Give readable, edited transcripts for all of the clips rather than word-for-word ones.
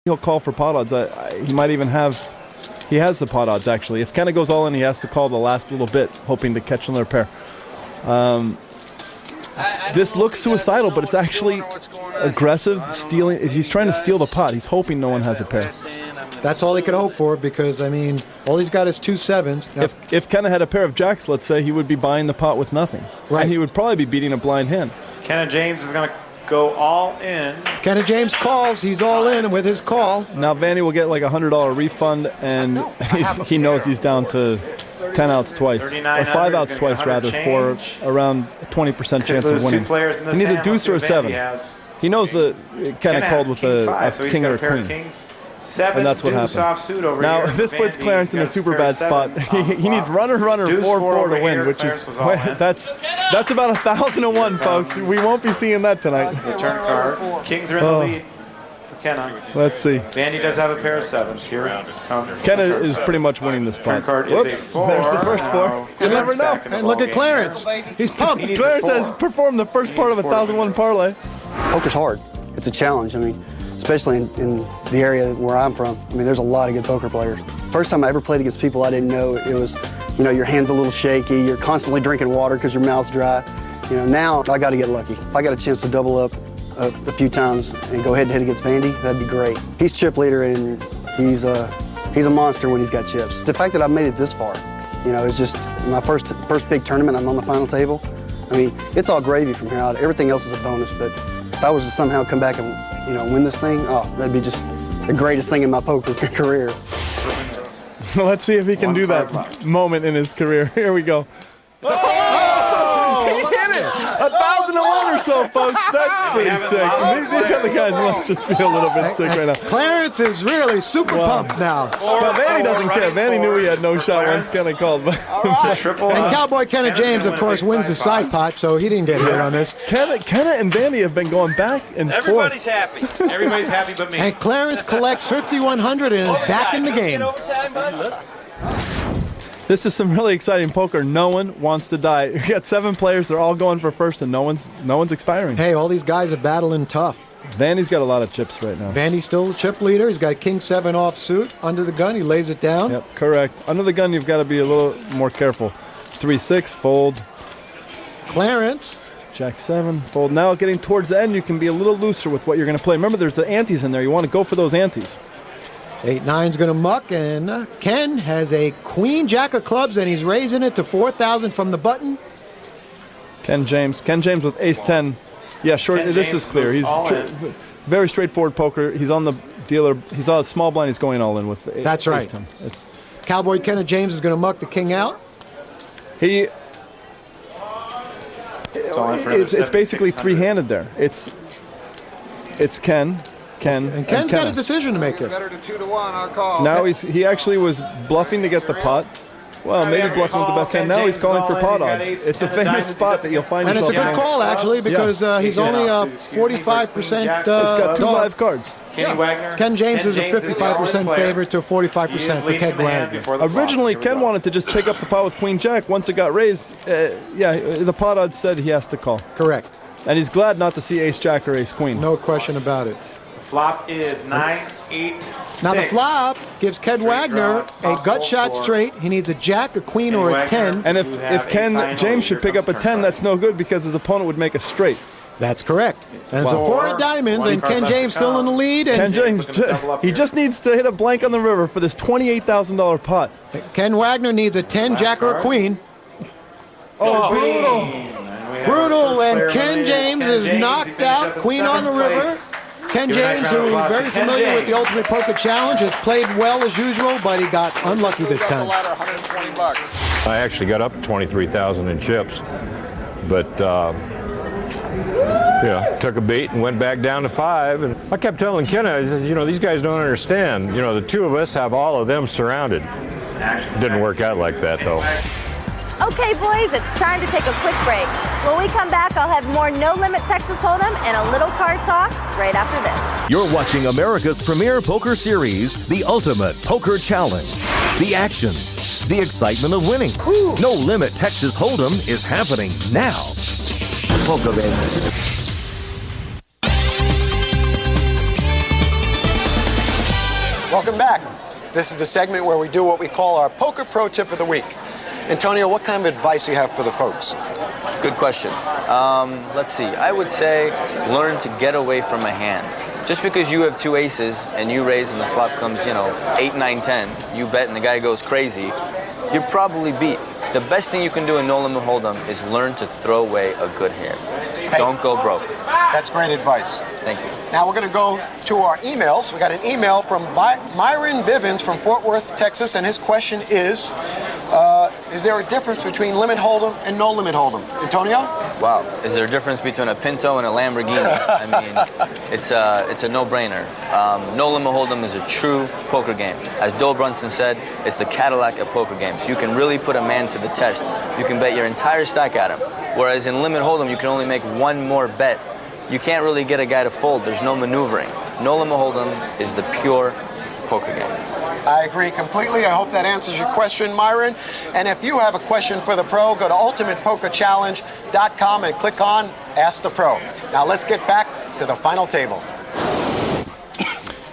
he'll call for pot odds. He might even have, he has the pot odds actually. If Kenna goes all in, he has to call the last little bit, hoping to catch another pair. This looks suicidal, but it's actually aggressive stealing. He's trying to steal the pot. He's hoping no one has a pair. That's all he could hope for, because, I mean, all he's got is 2 7s. Now, if Kenna had a pair of jacks, let's say, he would be buying the pot with nothing. Right. And he would probably be beating a blind hand. Kenna James is going to go all in. Kenna James calls. He's all in with his call. Now Vandy will get like a $100 refund, and he knows he's down to 10 outs twice, or 5 outs twice rather, for around 20% chance of winning. He needs a deuce or a 7. He knows that Kenna called with a king or a queen. And that's what happened. Now, this puts Clarence in a super bad spot. He needs runner, 4-4 to win, which is, that's about 1,001, folks. We won't be seeing that tonight. The turn card. Kings are in the lead for Kenna. Let's see. Vandy does have a pair of 7s here. Kenna is pretty much winning this spot. Whoops, there's the first 4. You never know. And look at Clarence. He's pumped. Clarence has performed the first part of a 1,001 parlay. Poker's hard. It's a challenge. I mean, especially in the area where I'm from. I mean, there's a lot of good poker players. First time I ever played against people I didn't know, it was, you know, your hand's a little shaky, you're constantly drinking water because your mouth's dry. You know, now I got to get lucky. If I got a chance to double up a few times and go head-to-head against Vandy, that'd be great. He's chip leader, and he's a monster when he's got chips. The fact that I've made it this far, you know, is just my first big tournament. I'm on the final table. I mean, it's all gravy from here out. Everything else is a bonus, but if I was to somehow come back and, you know, win this thing, oh, that'd be just the greatest thing in my poker career. Let's see if he can do that moment in his career. Here we go. He hit it! 1,001 or so, folks. That's pretty sick. These other guys must just be a little bit sick right now. Clarence is really super pumped now. But Vandy doesn't care. Vandy knew he had no shot once Kenna called. And Cowboy Kenna James, of course, wins the side pot, so he didn't get hit on this. Kenna and Vandy have been going back and forth. Everybody's happy. Everybody's happy but me. And Clarence collects 5,100 and is back in the game. This is some really exciting poker. No one wants to die. You got 7 players. They're all going for first, and no one's expiring. Hey, all these guys are battling tough. Vandy's got a lot of chips right now. Vandy's still the chip leader. He's got a king 7 offsuit. Under the gun, he lays it down. Yep, correct. Under the gun, you've got to be a little more careful. 3-6, fold. Clarence. Jack 7, fold. Now getting towards the end, you can be a little looser with what you're going to play. Remember, there's the antes in there. You want to go for those antes. 8-9's going to muck, and Ken has a queen jack of clubs, and he's raising it to 4,000 from the button. Ken James with ace-10. Yeah, short. This is clear. He's very straightforward poker. He's on the dealer. He's on a small blind. He's going all in with the That's right. ace-10. Cowboy Kenna James is going to muck the king out. It's basically three-handed there. It's Ken. And Ken's got a decision to make here. Better to 2-1, I'll call. Now he actually was bluffing to get the pot. Well, maybe bluffing with the best hand. Now he's calling for pot odds. It's a famous spot that you'll find yourself in. And it's a good call, actually, because he's only 45%. He's got 2 live cards. Ken James is a 55% favorite to 45% for Ken Wagner. Originally, Ken wanted to just pick up the pot with Queen Jack. Once it got raised, the pot odds said he has to call. Correct. And he's glad not to see Ace Jack or Ace Queen. No question about it. Flop is 9-8-6. Now the flop gives Ken Wagner a gut shot straight. He needs a jack, a queen, or a 10. And if Ken James should pick up a 10, that's no good because his opponent would make a straight. That's correct. And it's a 4 of diamonds, and Ken James still in the lead. And Ken James, he just needs to hit a blank on the river for this $28,000 pot. Ken Wagner needs a 10, jack, or a queen. Oh, brutal. Brutal, and Ken James is knocked out. Queen on the river. Ken James, who is very familiar with the Ultimate Poker Challenge, has played well as usual, but he got unlucky this time. I actually got up to 23,000 in chips, but took a beat and went back down to 5. And I kept telling Kenna, I said, these guys don't understand. The 2 of us have all of them surrounded. Didn't work out like that, though. Okay, boys, it's time to take a quick break. When we come back, I'll have more No Limit Texas Hold'em and a little card talk right after this. You're watching America's premier poker series, the Ultimate Poker Challenge. The action, the excitement of winning. No Limit Texas Hold'em is happening now. Poker, baby. Welcome back. This is the segment where we do what we call our Poker Pro Tip of the Week. Antonio, what kind of advice do you have for the folks? Good question. Let's see. I would say learn to get away from a hand. Just because you have two aces and you raise and the flop comes, 8, 9, 10, you bet and the guy goes crazy, you're probably beat. The best thing you can do in no limit hold'em is learn to throw away a good hand. Hey, don't go broke. That's great advice. Thank you. Now we're going to go to our emails. We got an email from Myron Bivens from Fort Worth, Texas, and his question is there a difference between limit hold'em and no limit hold'em? Antonio? Wow. Is there a difference between a Pinto and a Lamborghini? I mean, it's a no-brainer. No limit hold'em is a true poker game. As Doe Brunson said, it's the Cadillac of poker games. You can really put a man to the test. You can bet your entire stack at him. Whereas in limit hold'em, you can only make one more bet. You can't really get a guy to fold. There's no maneuvering. No limit hold'em is the pure poker game. I agree completely. I hope that answers your question, Myron. And if you have a question for the pro, go to ultimatepokerchallenge.com and click on Ask the Pro. Now let's get back to the final table.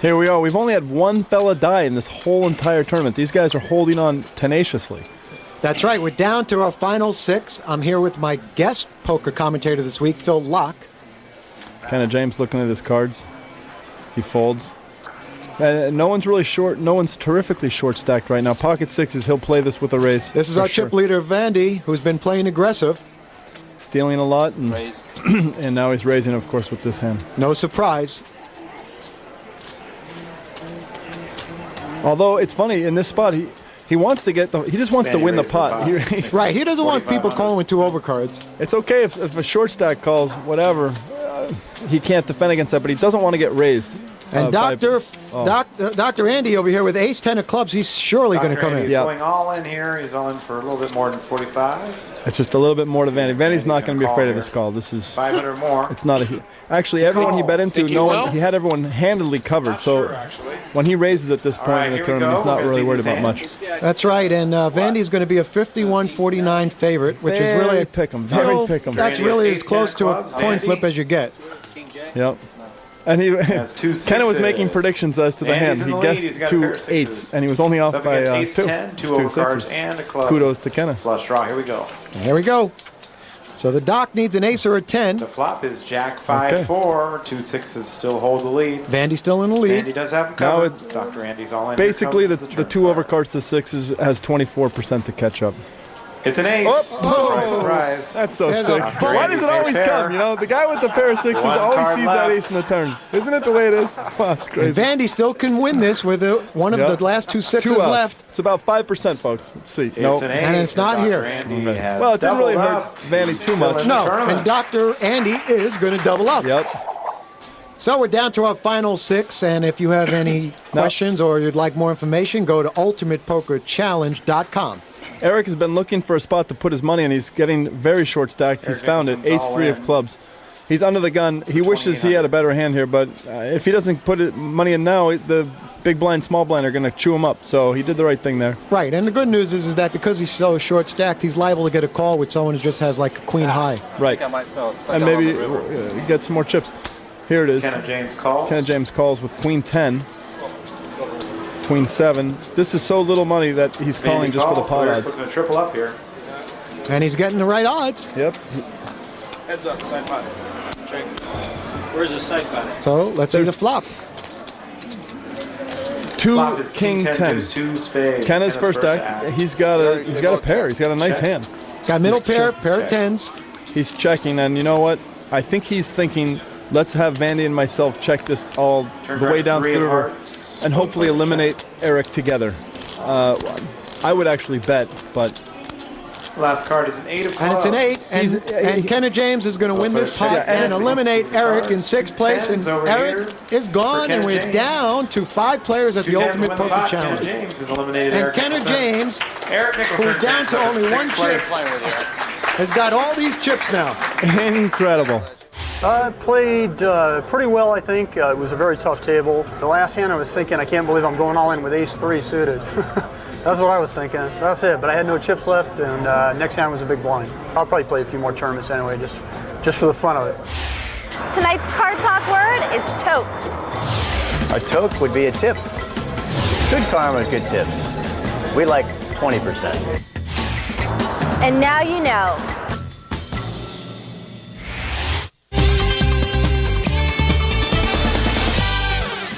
Here we are. We've only had one fella die in this whole entire tournament. These guys are holding on tenaciously. That's right. We're down to our final 6. I'm here with my guest poker commentator this week, Phil Locke. Kenna James looking at his cards. He folds. No one's really short. No one's terrifically short stacked right now. Pocket sixes, he'll play this with a raise. This is our chip leader, Vandy, who's been playing aggressive. Stealing a lot. And, and now he's raising, of course, with this hand. No surprise. Although it's funny, in this spot, he wants to get he just wants to win the pot. Right, he doesn't want people calling with 2 overcards. It's okay if a short stack calls, whatever. He can't defend against that, but he doesn't want to get raised. And Dr. Andy over here with ace-10 of clubs, he's surely going to come in. He's going all in here. He's all in for a little bit more than 45. It's just a little bit more to Vandy. Vandy's not going to be afraid of this call. This is 500 more. It's not a. Actually, everyone he bet into, he had everyone handedly covered. So when he raises at this point in the tournament, he's not really worried about much. That's right. And Vandy's going to be a 51-49 favorite, which is really a pick 'em. Very pick 'em. That's really as close to a coin flip as you get. Yep. And Kenna was making predictions as to the hand. He guessed 2 8s, and he was only off by 2. 2 cards and a club. Kudos to Kenna. Flush draw. Here we go. Here we go. So the doc needs an ace or a 10. The flop is Jack 5-4. 2 6s still hold the lead. Vandy still in the lead. Vandy does have him covered. Dr. Andy's all in. Basically, the 2 overcards to 6s has 24% to catch up. It's an ace. Surprise, surprise. That's so sick. Why does it always come? The guy with the pair of 6s always sees that ace in the turn. Isn't it the way it is? Wow, it's crazy. And Vandy still can win this with one of the last 2 6s left. It's about 5%, folks. Let's see. Nope. And it's not here. Well, it didn't really hurt Vandy too much. No, and Dr. Andy is going to double up. Yep. So we're down to our final 6, and if you have any questions or you'd like more information, go to ultimatepokerchallenge.com. Eric has been looking for a spot to put his money in. He's getting very short stacked. He's found it. Ace-3 of clubs. He's under the gun. He wishes he had a better hand here, but if he doesn't put money in now, the big blind, small blind are going to chew him up. So he did the right thing there. Right, and the good news is that because he's so short stacked, he's liable to get a call with someone who just has like a queen high. Right, and maybe get some more chips. Here it is. Kenna James calls. Kenna James calls with queen 10. Queen 7. This is so little money that he's calling just for the pot odds. He's looking to triple up here. And he's getting the right odds. Yep. Heads up, side pot. Check. Where's the side pot? So let's see the flop. 2 king 10. 2 spades. Kenna's first deck. He's got a pair. He's got a nice hand. Got middle pair of 10s. He's checking, and you know what? I think he's thinking, let's have Vandy and myself check this all the way down to the river. And hopefully eliminate Eric together. I would actually bet, but... Last card is an 8 of clubs. And it's an 8, and Kenna James is going to win this pot and eliminate Eric in 6th place. And Eric is gone, and we're down to 5 players at the Ultimate Poker Challenge. And Kenna James, who's down to only 1 chip, has got all these chips now. Incredible. I played pretty well, I think. It was a very tough table. The last hand I was thinking, I can't believe I'm going all in with ace-3 suited. That's what I was thinking. That's it, but I had no chips left, and next hand was a big blind. I'll probably play a few more tournaments anyway, just for the fun of it. Tonight's card talk word is toke. A toke would be a tip. Good karma, good tips. We like 20%. And now you know.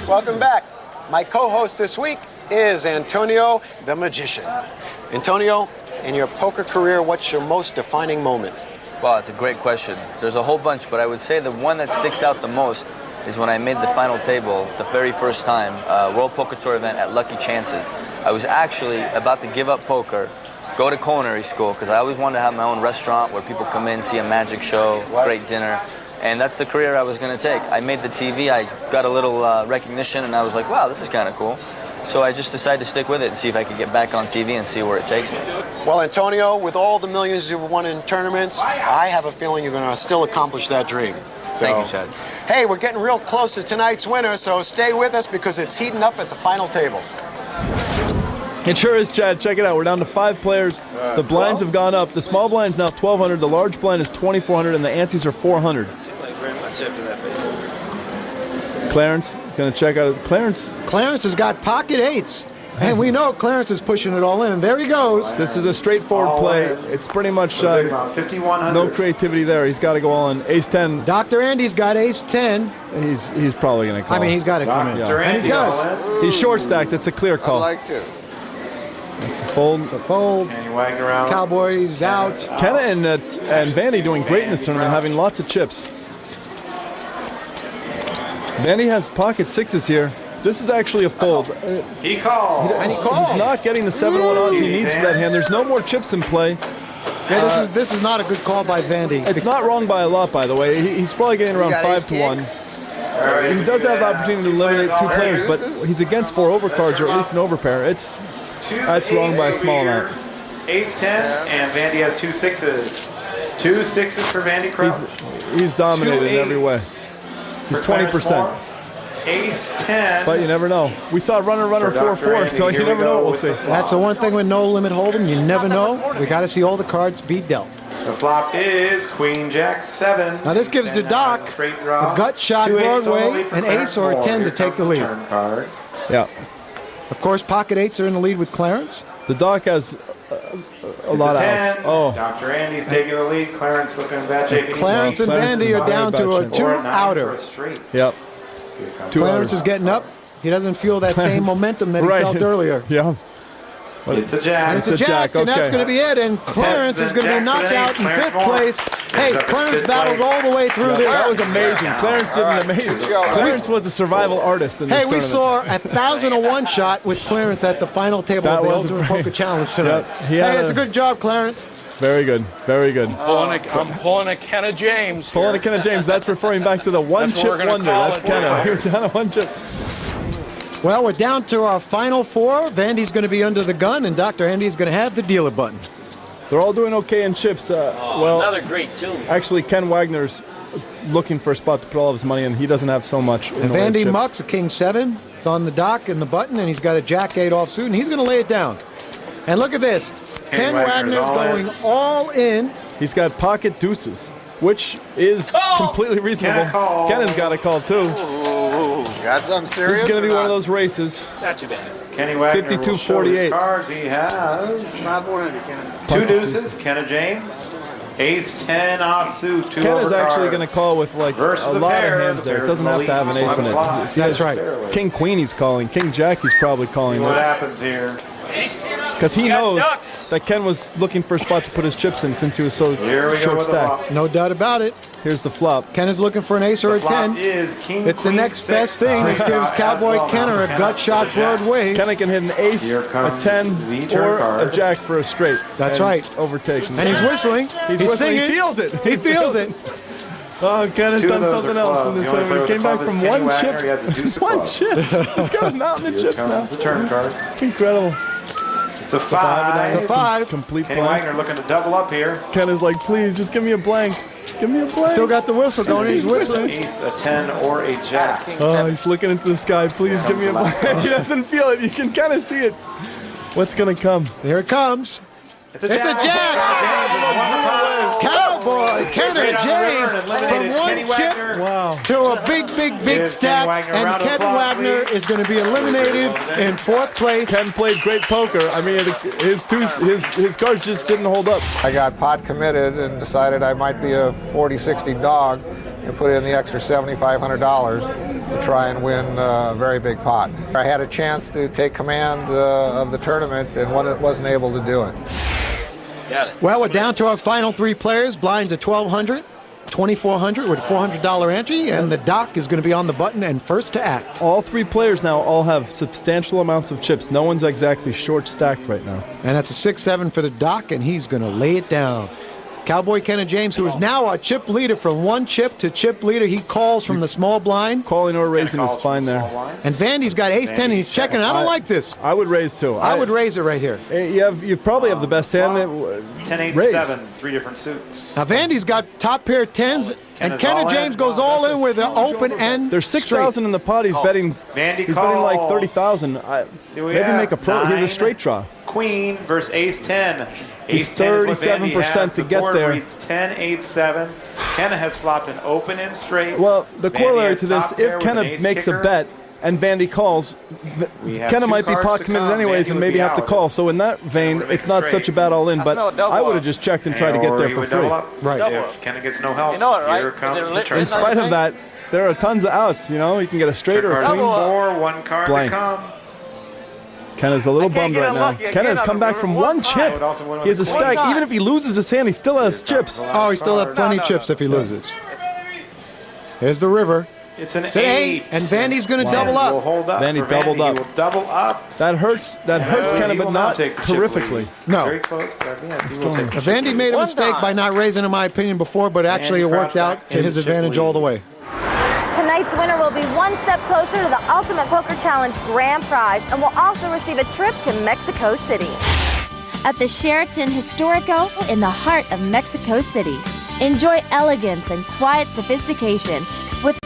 Welcome back. My co-host this week is Antonio the Magician. Antonio, in your poker career, what's your most defining moment? Well, it's a great question. There's a whole bunch, but I would say the one that sticks out the most is when I made the final table the very first time, World Poker Tour event at Lucky Chances. I was actually about to give up poker, go to culinary school, because I always wanted to have my own restaurant where people come in, see a magic show, great dinner, and that's the career I was going to take. I made the TV, I got a little recognition, and I was like, wow, this is kind of cool. So I just decided to stick with it and see if I could get back on TV and see where it takes me. Well, Antonio, with all the millions you've won in tournaments, I have a feeling you're going to still accomplish that dream. So, thank you, Chad. Hey, we're getting real close to tonight's winner, so stay with us because it's heating up at the final table. It sure is, Chad. Check it out. We're down to 5 players. The blinds have gone up. The small blind's now 1,200. The large blind is 2,400, and the antes are 400. Seems like very much after that base. Clarence going to check out his Clarence. Clarence has got pocket 8s. And we know Clarence is pushing it all in, and there he goes. This is a straightforward play. It's pretty much no creativity there. He's got to go all in. Ace-10. Dr. Andy's got ace-10. He's probably going to call. I mean, he's got to come in. Yeah. And he does. He's short-stacked. It's a clear call. I'd like to. It's a fold. It's a fold. Cowboys out. Kenna and Vandy doing great in this tournament, having lots of chips. Vandy has pocket 6s here. This is actually a fold. He called. And he calls. He's not getting the 7-1 odds he needs for that hand. There's no more chips in play. Yeah, this is not a good call by Vandy. It's not wrong by a lot, by the way. He's probably getting around 5-1. He does have the opportunity to eliminate 2 players, but he's against 4 overcards, or at least an overpair. That's wrong by a small amount. Ace-10, and Vandy has 2 6s. 2 6s for Vandy Crow. He's dominated in every way. He's 20%. Ace-10. But you never know. We saw runner 4-4, so you never know what we'll see. That's the one thing with no limit hold'em. You never know. We got to see all the cards be dealt. The flop is Queen Jack 7. Now this gives the Doc a gut shot Broadway, an ace or a 10 to take the lead. Yeah. Of course, pocket 8s are in the lead with Clarence. The Doc has a lot of outs. Oh. Dr. Andy's taking the lead. Clarence looking bad shape. Clarence and Vandy are down to a 2-outer. Yep. Clarence is getting up. He doesn't feel that same momentum that he felt earlier. Yeah. It's a jack. And it's a jack, and that's going to be it. And Clarence is going to be knocked out in 5th place. Hey, Clarence battled all the way through there. That was amazing. Clarence did an amazing. Clarence was a survival artist in this tournament. We saw a 1,001 shot with Clarence at the final table of the Ultimate Poker Challenge tonight. Hey, that's a good job, Clarence. Very good. Very good. I'm pulling a Kenna James. Pulling a Kenna James. That's referring back to the one-chip wonder. That's Kenna. He was down to 1 chip. Well, we're down to our final 4. Vandy's going to be under the gun, and Dr. Andy's going to have the dealer button. They're all doing okay in chips. Well, another great too. Actually, Ken Wagner's looking for a spot to put all of his money in. He doesn't have so much. And Vandy mucks a king 7. It's on the dock and the button, and he's got a jack 8 offsuit, and he's going to lay it down. And look at this. Ken Wagner's going all in. He's got pocket deuces, which is completely reasonable. Kennen's got a call too. Got something serious? This is going to be one of those races. Not too bad. Kenny Wagner 52-48. Cards. He has 400, Ken. 2 deuces. Kenna James. Ace-10 offsuit. 2 Ken is actually going to call with like a lot of hands there. It doesn't have to have an ace in it. That's right. King Queen he's calling. King Jack he's probably calling. See what happens here. Because he knows that Ken was looking for a spot to put his chips in since he was so short stacked. No doubt about it. Here's the flop. Ken is looking for an ace or a 10. It's the next best thing. This gives Cowboy Kenner a gut shot Broadway. Kenner can hit an ace, a 10, or a jack for a straight. That's right. Overtakes. And he's whistling. He's singing. He feels it. He feels it. Oh, Ken has done something else in this tournament. He came back from 1 chip. 1 chip. He's got a mountain of chips now. The turn card. Incredible. It's a 5. It's a 5. Complete Kenny blank. Wagner looking to double up here. Ken is like, please, just give me a blank. Give me a blank. Still got the whistle going. He's whistling. Ace, a 10, or a jack. Oh, he's looking into the sky. Please give me a blank. He doesn't feel it. You can kind of see it. What's going to come? Here it comes. It's a jack. boy, Kenny James from one chip to a big stack, and Ken Wagner is going to be eliminated in 4th place. Ken played great poker. I mean, his cards just didn't hold up. I got pot committed and decided I might be a 40-60 dog and put in the extra $7,500 to try and win a very big pot. I had a chance to take command of the tournament and wasn't able to do it. Well, we're down to our final 3 players. Blinds at $1,200, $2,400 with a $400 entry, and the doc is going to be on the button and first to act. All 3 players now all have substantial amounts of chips. No one's exactly short stacked right now. And that's a 6-7 for the doc, and he's going to lay it down. Cowboy Kenny James, who is now our chip leader from 1 chip to chip leader. He calls from the small blind. Calling or raising is fine there. And Vandy's got ace-10, and he's checking. I don't like this. I would raise too. I would raise it right here. You probably have the best hand. 10-8-7, 3 different suits. Now Vandy's got top pair 10s, and Kenny James goes all in with an open end. There's 6,000 in the pot. He's betting. He's betting like 30,000. Maybe make a pro. He's a straight draw. Queen versus ace-10. He's 37% to get there. Reads 10-8-7. Kenna has flopped an open and straight. Well, the corollary to this, if Kenna makes a bet and Vandy calls, Kenna might be pot committed anyways and maybe have to call. So in that vein, it's not such a bad all-in, but I would have just checked and tried to get there for free. Right. If Kenna gets no help, you know it, right? here comes the turn. In spite of that, there are tons of outs. You know, you can get a straight or a queen. 1 card Blank. to come. Kenna's a little bummed right now. Kenna has come back from 1 chip. He has a stack. Even if he loses his hand, he still has chips. Oh, he still has plenty of chips if he loses. Here's the river. It's an 8, and Vandy's going to double up. Vandy doubled up. He will double up. That hurts. That hurts Kenna, but not terrifically. No. Very close, but yes, he will take the Vandy made a mistake by not raising, in my opinion, before, but actually it worked out to his advantage all the way. Tonight's winner will be 1 step closer to the Ultimate Poker Challenge grand prize and will also receive a trip to Mexico City. At the Sheraton Historico in the heart of Mexico City. Enjoy elegance and quiet sophistication with